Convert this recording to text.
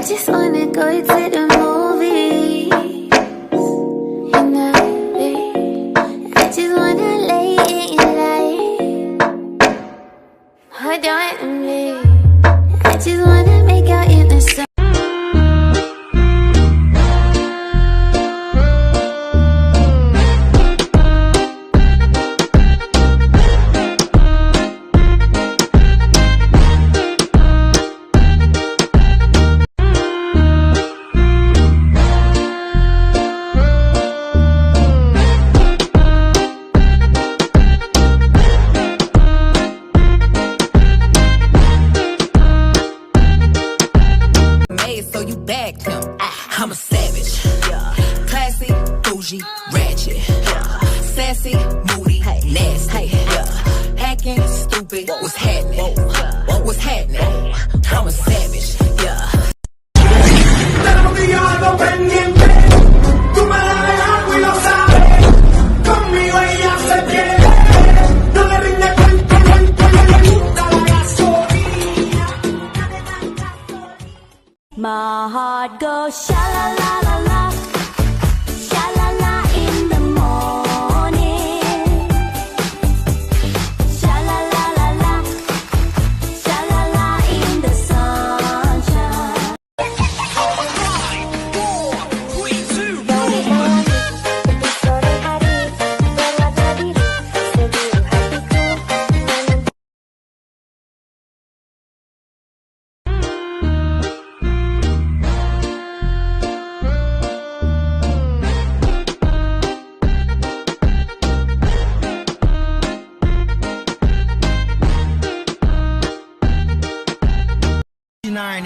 just wanna go to the movies. You know, I just wanna lay in your light. Hold on to me. I just wanna make out in the sun. So you bagged him. I'm a savage. Classy, bougie, ratchet. Sassy, moody, nasty. Hacking, stupid. What's happening? What's happening? I'm a savage. Tú me debes algo y lo sabes. Conmigo ella se pierde. No le rinde cuento, le gusta la gasolina. My heart goes sha la la la la, sha la la in the morning, sha la la la la, sha la la in the sunshine. Nine,